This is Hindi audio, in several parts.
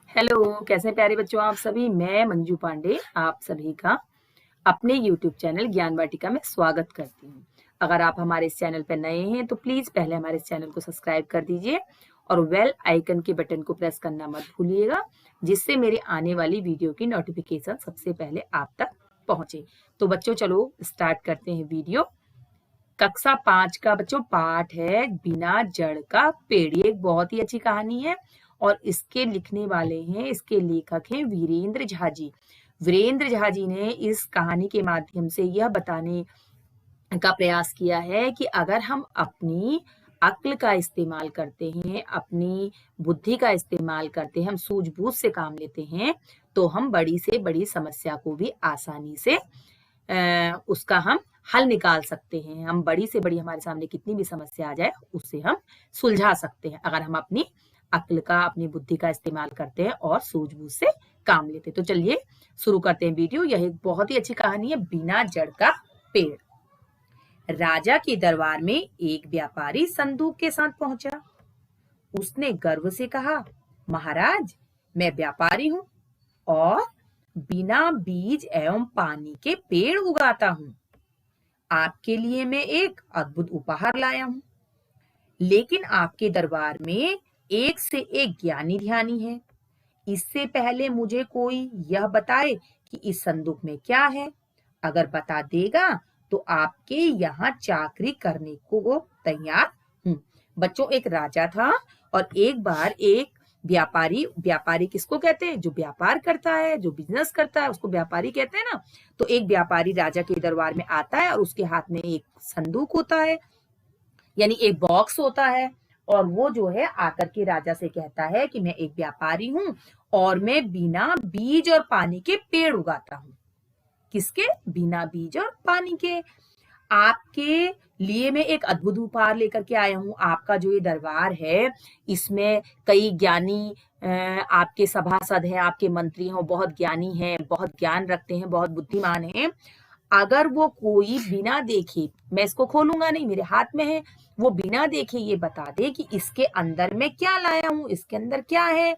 हेलो, कैसे प्यारे बच्चों आप सभी। मैं मंजू पांडे आप सभी का अपने YouTube चैनल ज्ञान वाटिका में स्वागत करती हूँ। अगर आप हमारे इस चैनल पर नए हैं तो प्लीज पहले हमारे इस चैनल को सब्सक्राइब कर दीजिए और बेल आइकन के बटन को प्रेस करना मत भूलिएगा, जिससे मेरे आने वाली वीडियो की नोटिफिकेशन सबसे पहले आप तक पहुंचे। तो बच्चों चलो स्टार्ट करते हैं वीडियो। कक्षा 5 का बच्चों पाठ है बिना जड़ का पेड़। ये एक बहुत ही अच्छी कहानी है और इसके लिखने वाले हैं, इसके लेखक हैं वीरेंद्र झा जी। वीरेंद्र झा जी ने इस कहानी के माध्यम से यह बताने का प्रयास किया है कि अगर हम अपनी अक्ल का इस्तेमाल करते हैं, अपनी बुद्धि का इस्तेमाल करते हैं, हम सूझबूझ से काम लेते हैं, तो हम बड़ी से बड़ी समस्या को भी आसानी से उसका हम हल निकाल सकते हैं। हम बड़ी से बड़ी हमारे सामने कितनी भी समस्या आ जाए उसे हम सुलझा सकते हैं, अगर हम अपनी अक्ल का, अपनी बुद्धि का इस्तेमाल करते हैं और सूझबूझ से काम लेते हैं। तो चलिए शुरू करते हैं वीडियो। यह एक बहुत ही अच्छी कहानी है बिना जड़ का पेड़। राजा के दरबार में एक व्यापारी संदूक के साथ पहुंचा। उसने गर्व से कहा, महाराज, मैं व्यापारी हूं और बिना बीज एवं पानी के पेड़ उगाता हूं। आपके लिए मैं एक अद्भुत उपहार लाया हूं, लेकिन आपके दरबार में एक से एक ज्ञानी ध्यानी है। इससे पहले मुझे कोई यह बताए कि इस संदूक में क्या है। अगर बता देगा तो आपके यहाँ चाकरी करने को तैयार हूँ। बच्चों, एक राजा था और एक बार एक व्यापारी, व्यापारी किसको कहते हैं? जो व्यापार करता है, जो बिजनेस करता है, उसको व्यापारी कहते हैं ना। तो एक व्यापारी राजा के दरबार में आता है और उसके हाथ में एक संदूक होता है, यानी एक बॉक्स होता है। और वो जो है आकर के राजा से कहता है कि मैं एक व्यापारी हूं और मैं बिना बीज और पानी के पेड़ उगाता हूं। किसके? बिना बीज और पानी के। आपके लिए मैं एक अद्भुत उपहार लेकर के आया हूं। आपका जो ये दरबार है, इसमें कई ज्ञानी आपके सभासद हैं, आपके मंत्री हैं, वो बहुत ज्ञानी हैं, बहुत ज्ञान रखते हैं, बहुत बुद्धिमान हैं। अगर वो कोई बिना देखे, मैं इसको खोलूंगा नहीं, मेरे हाथ में है, वो बिना देखे ये बता दे कि इसके अंदर मैं क्या लाया हूं, इसके अंदर क्या है,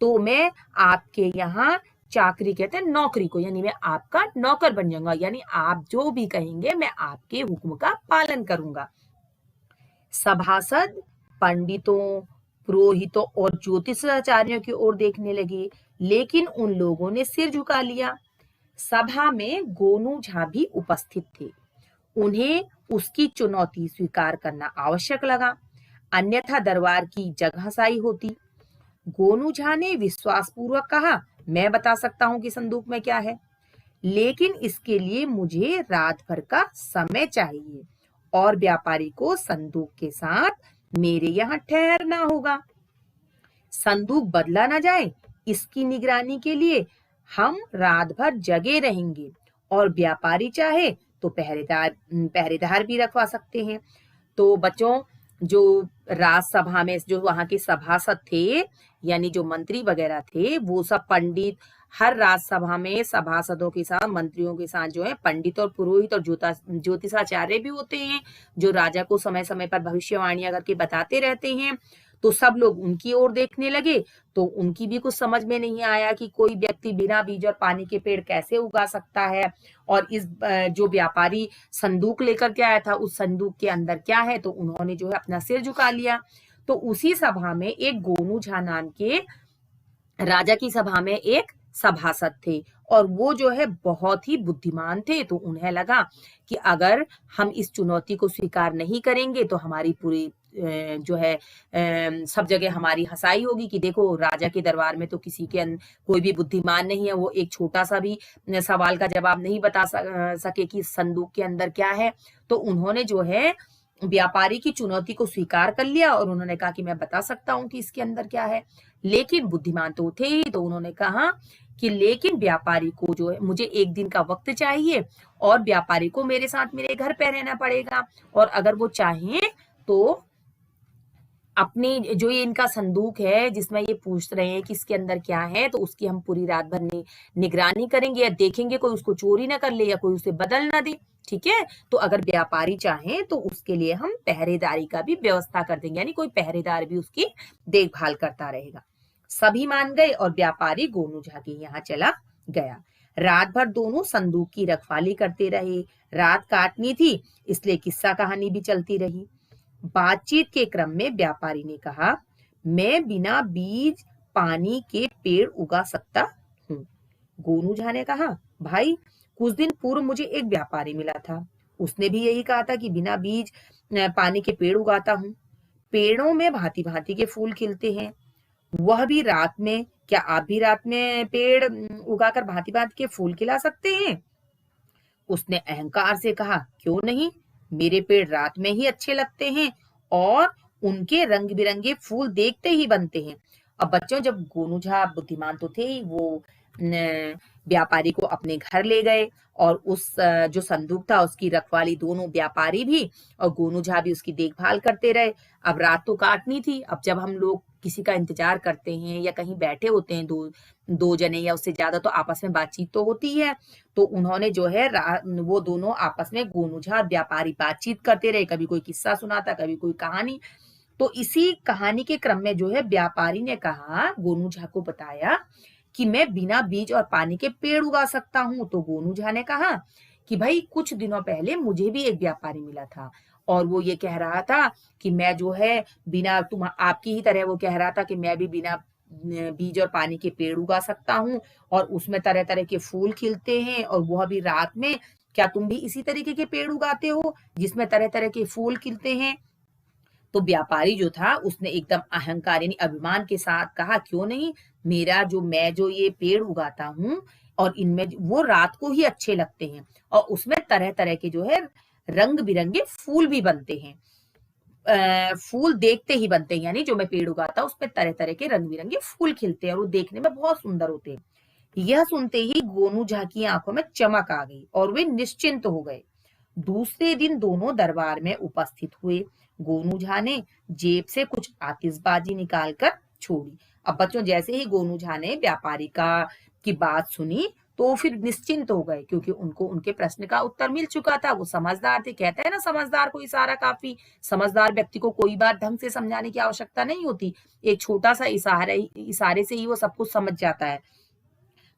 तो मैं आपके यहाँ चाकरी, कहते हैं नौकरी को, यानी मैं आपका नौकर बन जाऊंगा। यानी आप जो भी कहेंगे मैं आपके हुक्म का पालन करूंगा। सभासद पंडितों, पुरोहितों और ज्योतिषाचार्यों की ओर देखने लगे, लेकिन उन लोगों ने सिर झुका लिया। सभा में गोनू झा भी उपस्थित थे। उन्हें उसकी चुनौती स्वीकार करना आवश्यक लगा, अन्यथा दरबार की जगहसाई होती। गोनू झा ने विश्वासपूर्वक कहा, मैं बता सकता हूं कि संदूक में क्या है, लेकिन इसके लिए मुझे रात भर का समय चाहिए और व्यापारी को संदूक के साथ मेरे यहाँ ठहरना होगा। संदूक बदला ना जाए, इसकी निगरानी के लिए हम रात भर जगे रहेंगे और व्यापारी चाहे तो पहरेदार भी रखवा सकते हैं। तो बच्चों, जो राजसभा में जो वहां के सभासद थे, यानी जो मंत्री वगैरह थे, वो सब पंडित, हर राजसभा में सभासदों के साथ, मंत्रियों के साथ जो है पंडित और पुरोहित और ज्योतिषाचार्य भी होते हैं, जो राजा को समय समय पर भविष्यवाणियां करके बताते रहते हैं। तो सब लोग उनकी ओर देखने लगे। तो उनकी भी कुछ समझ में नहीं आया कि कोई व्यक्ति बिना बीज और पानी के पेड़ कैसे उगा सकता है, और इस जो व्यापारी संदूक लेकर के आया था, उस संदूक के अंदर क्या है। तो उन्होंने जो है अपना सिर झुका लिया। तो उसी सभा में एक गोनू झा नाम के, राजा की सभा में एक सभासद थे और वो जो है बहुत ही बुद्धिमान थे। तो उन्हें लगा कि अगर हम इस चुनौती को स्वीकार नहीं करेंगे तो हमारी पूरी जो है सब जगह हमारी हंसाई होगी कि देखो, राजा के दरबार में तो किसी के कोई भी बुद्धिमान नहीं है, वो एक छोटा सा भी सवाल का जवाब नहीं बता सके कि संदूक के अंदर क्या है। तो उन्होंने जो है व्यापारी की चुनौती को स्वीकार कर लिया और उन्होंने कहा कि मैं बता सकता हूं कि इसके अंदर क्या है। लेकिन बुद्धिमान तो थे ही, तो उन्होंने कहा कि लेकिन व्यापारी को जो है, मुझे एक दिन का वक्त चाहिए और व्यापारी को मेरे साथ मेरे घर पे रहना पड़ेगा, और अगर वो चाहें तो अपनी जो ये इनका संदूक है जिसमें ये पूछ रहे हैं कि इसके अंदर क्या है, तो उसकी हम पूरी रात भर निगरानी करेंगे या देखेंगे कोई उसको चोरी ना कर ले या कोई उसे बदल ना दे। ठीक है, तो अगर व्यापारी चाहें तो उसके लिए हम पहरेदारी का भी व्यवस्था कर देंगे, यानी कोई पहरेदार भी उसकी देखभाल करता रहेगा। सभी मान गए और व्यापारी गोनू झा के यहाँ चला गया। रात भर दोनों संदूक की रखवाली करते रहे। रात काटनी थी, इसलिए किस्सा कहानी भी चलती रही। बातचीत के क्रम में व्यापारी ने कहा, मैं बिना बीज पानी के पेड़ उगा सकता हूँ। गोनू झा ने कहा, भाई कुछ दिन पूर्व मुझे एक व्यापारी मिला था, उसने भी यही कहा था कि बिना बीज पानी के पेड़ उगाता हूँ। पेड़ों में भांति भांति के फूल खिलते हैं, वह भी रात में। क्या आप भी रात में पेड़ उगाकर भांति भांति के फूल खिला सकते हैं? उसने अहंकार से कहा, क्यों नहीं, मेरे पेड़ रात में ही अच्छे लगते हैं और उनके रंग बिरंगे फूल देखते ही बनते हैं। अब बच्चों, जब गोनू झा बुद्धिमान तो थे ही, वो व्यापारी को अपने घर ले गए और उस जो संदूक था उसकी रखवाली दोनों व्यापारी भी और गोनू झा भी उसकी देखभाल करते रहे। अब रात तो काटनी थी। अब जब हम लोग किसी का इंतजार करते हैं या कहीं बैठे होते हैं दो जने या उससे ज्यादा, तो आपस में बातचीत तो होती है। तो उन्होंने जो है वो दोनों आपस में गोनू झा और व्यापारी बातचीत करते रहे, कभी कोई किस्सा सुनाता, कभी कोई कहानी। तो इसी कहानी के क्रम में जो है व्यापारी ने कहा, गोनू झा को बताया कि मैं बिना बीज और पानी के पेड़ उगा सकता हूँ। तो गोनू झा ने कहा कि भाई कुछ दिनों पहले मुझे भी एक व्यापारी मिला था और वो ये कह रहा था कि मैं जो है बिना आपकी ही तरह वो कह रहा था कि मैं भी बिना बीज और पानी के पेड़ उगा सकता हूँ और उसमें तरह तरह के फूल खिलते हैं और वह भी रात में। क्या तुम भी इसी तरीके के पेड़ उगाते हो जिसमें तरह तरह के फूल खिलते हैं? तो व्यापारी जो था उसने एकदम अहंकार यानी अभिमान के साथ कहा, क्यों नहीं, मैं जो ये पेड़ उगाता हूँ और इनमें वो रात को ही अच्छे लगते हैं और उसमें तरह तरह के जो है रंग बिरंगे फूल भी बनते हैं। फूल देखते ही बनते हैं, यानी जो मैं पेड़ उगाता हूँ उसमें तरह तरह के रंग बिरंगे फूल खिलते हैं और वो देखने में बहुत सुंदर होते हैं। यह सुनते ही गोनू झा की आंखों में चमक आ गई और वे निश्चिंत हो गए। दूसरे दिन दोनों दरबार में उपस्थित हुए। गोनू झा ने जेब से कुछ आतिशबाजी निकालकर छोड़ी। अब बच्चों, जैसे ही गोनू झा ने व्यापारी की बात सुनी तो फिर निश्चिंत हो गए, क्योंकि उनको उनके प्रश्न का उत्तर मिल चुका था। वो समझदार थे। कहते हैं ना, समझदार को इशारा काफी। समझदार व्यक्ति को कोई बात ढंग से समझाने की आवश्यकता नहीं होती, एक छोटा सा इशारे से ही वो सब कुछ समझ जाता है।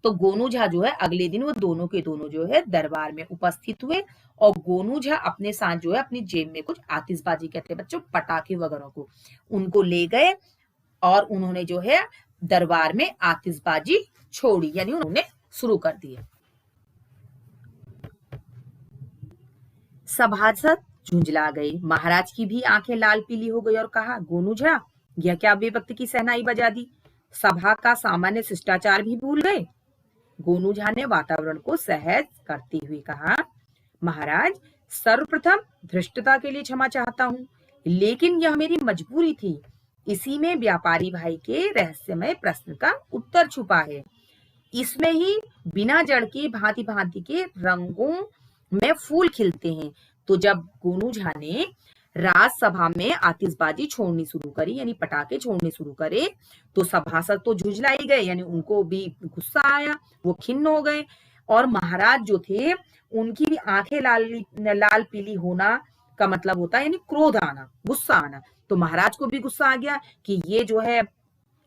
तो गोनू झा जो है अगले दिन वो दोनों के दोनों जो है दरबार में उपस्थित हुए और गोनू झा अपने साथ जो है अपनी जेब में कुछ आतिशबाजी, कहते हैं बच्चों पटाखे वगैरह को, उनको ले गए और उन्होंने जो है दरबार में आतिशबाजी छोड़ी, यानी उन्होंने शुरू कर दिए। सभासद झुंझला गए। महाराज की भी आंखें लाल पीली हो गई और कहा, गोनू झा, यह क्या बेवक्त की सहनाई बजा दी? सभा का सामान्य शिष्टाचार भी भूल गए? गोनू झा ने वातावरण को सहज करते हुए कहा, महाराज, सर्वप्रथम धृष्टता के लिए क्षमा चाहता हूँ, लेकिन यह मेरी मजबूरी थी। इसी में व्यापारी भाई के रहस्यमय प्रश्न का उत्तर छुपा है। इसमें ही बिना जड़ के भांति भांति के रंगों में फूल खिलते हैं। तो जब गोनू झा ने राजसभा में आतिशबाजी छोड़नी शुरू करी, यानी पटाखे छोड़ने शुरू करे, तो सभासद तो झुंझलाई गए, यानी उनको भी गुस्सा आया, वो खिन्न हो गए। और महाराज जो थे उनकी भी आंखें लाल पीली होना का मतलब होता है यानी क्रोध आना, गुस्सा आना। तो महाराज को भी गुस्सा आ गया कि ये जो है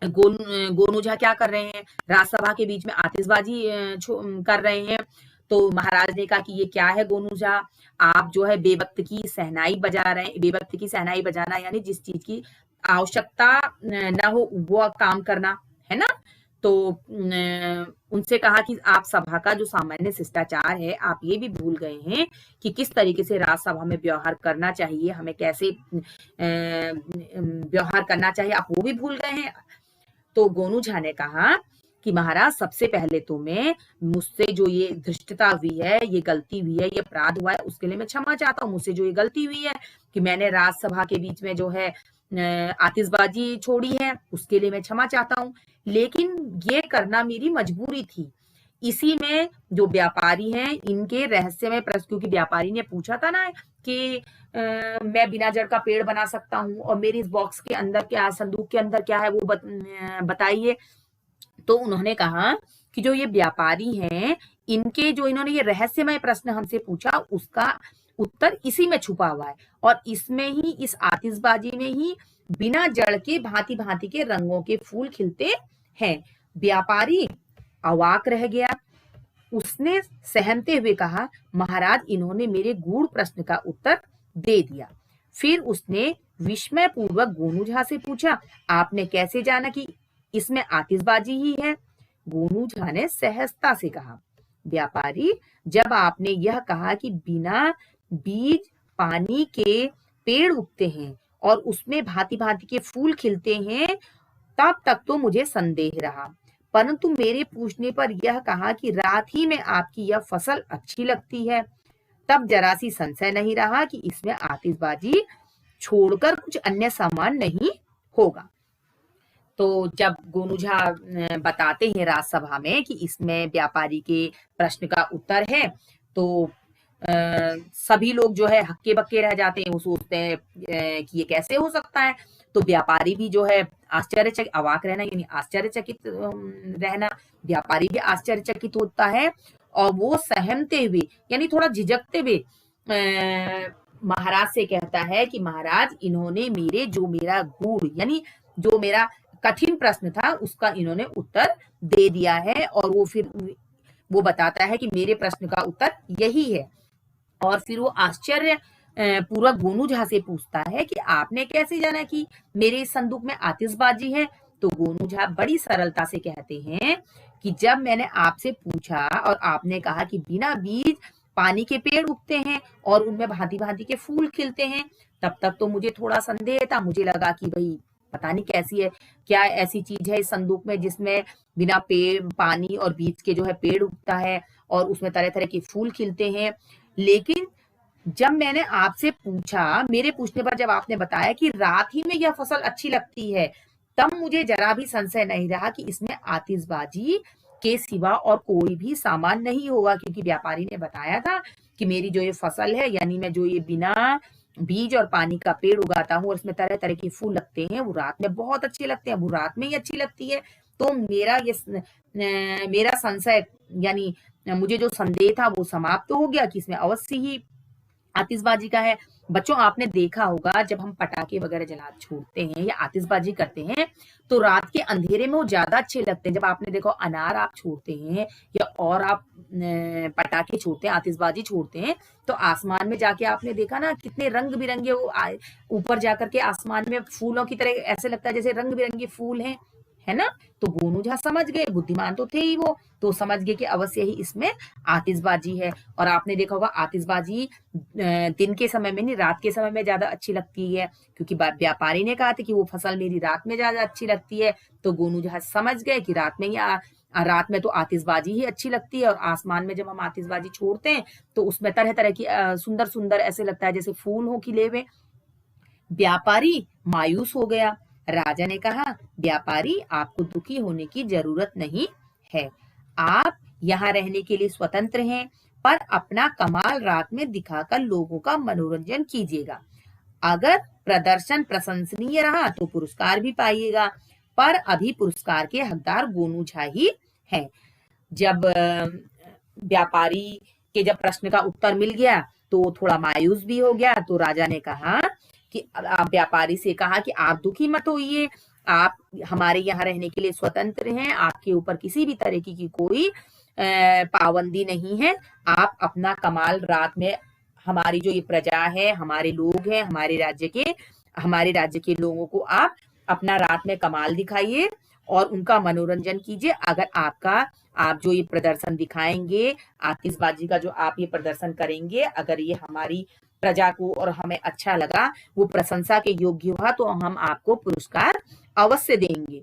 गोनू झा क्या कर रहे हैं, राजसभा के बीच में आतिशबाजी कर रहे हैं। तो महाराज ने कहा कि ये क्या है गोनू झा, आप जो है बेवक्त की सहनाई बजा रहे हैं। बेवक्त की सहनाई बजाना यानी जिस चीज की आवश्यकता न हो वो काम करना, है ना। तो उनसे कहा कि आप सभा का जो सामान्य शिष्टाचार है आप ये भी भूल गए हैं कि किस तरीके से राजसभा में व्यवहार करना चाहिए, हमें कैसे व्यवहार करना चाहिए, आप वो भी भूल गए हैं। तो गोनू झा ने कहा कि महाराज, सबसे पहले तो मैं मुझसे जो ये धृष्टता हुई है, ये गलती हुई है, ये अपराध हुआ है, उसके लिए मैं क्षमा चाहता हूँ। मुझसे जो ये गलती हुई है कि मैंने राजसभा के बीच में जो है आतिशबाजी छोड़ी है, उसके लिए मैं क्षमा चाहता हूँ, लेकिन ये करना मेरी मजबूरी थी। इसी में जो व्यापारी हैं इनके रहस्यमय प्रश्न, क्योंकि व्यापारी ने पूछा था ना कि मैं बिना जड़ का पेड़ बना सकता हूँ और मेरी इस बॉक्स के अंदर क्या, संदूक के अंदर क्या है वो बताइए। तो उन्होंने कहा कि जो ये व्यापारी हैं इनके जो इन्होंने ये रहस्यमय प्रश्न हमसे पूछा उसका उत्तर इसी में छुपा हुआ है और इसमें ही, इस आतिशबाजी में ही बिना जड़ के भांति भांति के रंगों के फूल खिलते हैं। व्यापारी अवाक रह गया। उसने सहमते हुए कहा, महाराज, इन्होंने मेरे गूढ़ प्रश्न का उत्तर दे दिया। फिर उसने विस्मय पूर्वक गोनू झा से पूछा, आपने कैसे जाना कि इसमें आतिशबाजी ही है? गोनू झा ने सहजता से कहा, व्यापारी, जब आपने यह कहा कि बिना बीज पानी के पेड़ उगते हैं और उसमें भांति भांति के फूल खिलते हैं, तब तक तो मुझे संदेह रहा, परंतु मेरे पूछने पर यह कहा कि रात ही में आपकी यह फसल अच्छी लगती है, तब जरा सी संशय नहीं रहा कि इसमें आतिशबाजी छोड़कर कुछ अन्य सामान नहीं होगा। तो जब गोनू झा बताते हैं राजसभा में कि इसमें व्यापारी के प्रश्न का उत्तर है, तो सभी लोग जो है हक्के बक्के रह जाते हैं। वो सोचते हैं कि ये कैसे हो सकता है। तो व्यापारी भी जो है आश्चर्यचकित, अवाक रहना यानी आश्चर्यचकित रहना, व्यापारी भी आश्चर्यचकित होता है और वो सहमते हुए यानी थोड़ा झिझकते हुए महाराज से कहता है कि महाराज, इन्होंने मेरा गूढ़ यानी जो मेरा कठिन प्रश्न था उसका इन्होंने उत्तर दे दिया है। और वो बताता है कि मेरे प्रश्न का उत्तर यही है। और फिर वो आश्चर्य पूर्वक गोनू झा से पूछता है कि आपने कैसे जाना कि मेरे इस संदूक में आतिशबाजी है? तो गोनू झा बड़ी सरलता से कहते हैं कि जब मैंने आपसे पूछा और आपने कहा कि बिना बीज पानी के पेड़ उगते हैं और उनमें भांति भांति के फूल खिलते हैं, तब तक तो मुझे थोड़ा संदेह था। मुझे लगा कि भाई पता नहीं कैसी है, क्या ऐसी चीज है इस संदूक में जिसमें बिना पानी और बीज के जो है पेड़ उगता है और उसमें तरह तरह के फूल खिलते हैं। लेकिन जब मैंने आपसे पूछा, मेरे पूछने पर जब आपने बताया कि रात ही में यह फसल अच्छी लगती है, तब मुझे जरा भी संशय नहीं रहा कि इसमें आतिशबाजी के सिवा और कोई भी सामान नहीं होगा, क्योंकि व्यापारी ने बताया था कि मेरी जो ये फसल है यानी मैं जो ये बिना बीज और पानी का पेड़ उगाता हूँ और इसमें तरह तरह के फूल लगते हैं, वो रात में बहुत अच्छे लगते हैं, वो रात में ही अच्छी लगती है। तो मेरा संशय यानी मुझे जो संदेह था वो समाप्त हो गया कि इसमें अवश्य ही आतिशबाजी का है। बच्चों, आपने देखा होगा जब हम पटाखे वगैरह छोड़ते हैं या आतिशबाजी करते हैं तो रात के अंधेरे में वो ज्यादा अच्छे लगते हैं। जब आपने देखो अनार आप छोड़ते हैं या और आप पटाखे छोड़ते हैं, आतिशबाजी छोड़ते हैं, तो आसमान में जाके आपने देखा ना कितने रंग बिरंगे वो ऊपर जाकर के आसमान में फूलों की तरह ऐसे लगता है जैसे रंग बिरंगे फूल हैं, है ना? तो गोनू झा समझ गए, बुद्धिमान तो थे ही वो, तो समझ गए कि अवश्य ही इसमें आतिशबाजी है। और आपने देखा होगा आतिशबाजी दिन के समय में नहीं, रात के समय में ज्यादा अच्छी लगती है, क्योंकि व्यापारी ने कहा था कि वो फसल मेरी रात में ज्यादा अच्छी लगती है। तो गोनू झा समझ गए कि रात में तो आतिशबाजी ही अच्छी लगती है। और आसमान में जब हम आतिशबाजी छोड़ते हैं तो उसमें तरह तरह की सुंदर सुंदर ऐसे लगता है जैसे फूल हो खिले हुए। व्यापारी मायूस हो गया। राजा ने कहा, व्यापारी, आपको दुखी होने की जरूरत नहीं है। आप यहाँ रहने के लिए स्वतंत्र हैं, पर अपना कमाल रात में दिखाकर लोगों का मनोरंजन कीजिएगा। अगर प्रदर्शन प्रशंसनीय रहा तो पुरस्कार भी पाइएगा, पर अभी पुरस्कार के हकदार गोनू झा ही हैं। जब व्यापारी के जब प्रश्न का उत्तर मिल गया तो थोड़ा मायूस भी हो गया। तो राजा ने कहा कि आप व्यापारी से कहा कि आप दुखी मत होइए, आप हमारे यहाँ रहने के लिए स्वतंत्र हैं, आपके ऊपर किसी भी तरह की कोई पाबंदी नहीं है। आप अपना कमाल रात में, हमारी जो ये प्रजा है, हमारे लोग हैं, हमारे राज्य के लोगों को आप अपना रात में कमाल दिखाइए और उनका मनोरंजन कीजिए। अगर आप जो ये प्रदर्शन दिखाएंगे, आतिशबाजी का जो आप ये प्रदर्शन करेंगे, अगर ये हमारी प्रजा को और हमें अच्छा लगा, वो प्रशंसा के योग्य हुआ, तो हम आपको पुरस्कार अवश्य देंगे।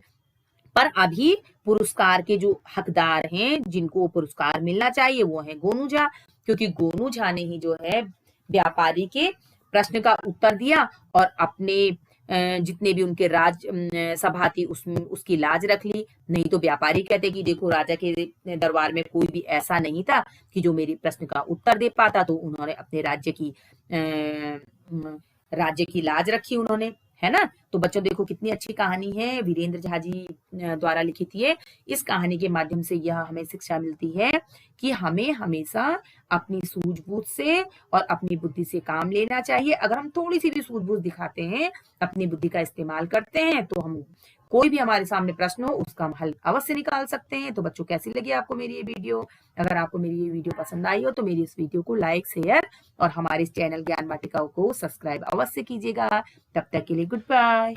पर अभी पुरस्कार के जो हकदार हैं, जिनको पुरस्कार मिलना चाहिए, वो है गोनू झा, क्योंकि गोनू झा ने ही जो है व्यापारी के प्रश्न का उत्तर दिया और अपने जितने भी उनके सभा थी उसकी लाज रख ली। नहीं तो व्यापारी कहते कि देखो, राजा के दरबार में कोई भी ऐसा नहीं था कि जो मेरी प्रश्न का उत्तर दे पाता। तो उन्होंने अपने राज्य की लाज रखी उन्होंने, है ना। तो बच्चों देखो कितनी अच्छी कहानी है, वीरेंद्र झा जी द्वारा लिखित ये। इस कहानी के माध्यम से यह हमें शिक्षा मिलती है कि हमें हमेशा अपनी सूझबूझ से और अपनी बुद्धि से काम लेना चाहिए। अगर हम थोड़ी सी भी सूझबूझ दिखाते हैं, अपनी बुद्धि का इस्तेमाल करते हैं, तो हम कोई भी हमारे सामने प्रश्न हो उसका हम हल अवश्य निकाल सकते हैं। तो बच्चों कैसी लगी आपको मेरी ये वीडियो? अगर आपको मेरी ये वीडियो पसंद आई हो तो मेरी इस वीडियो को लाइक, शेयर और हमारे इस चैनल ज्ञान वाटिका को सब्सक्राइब अवश्य कीजिएगा। तब तक के लिए गुड बाय।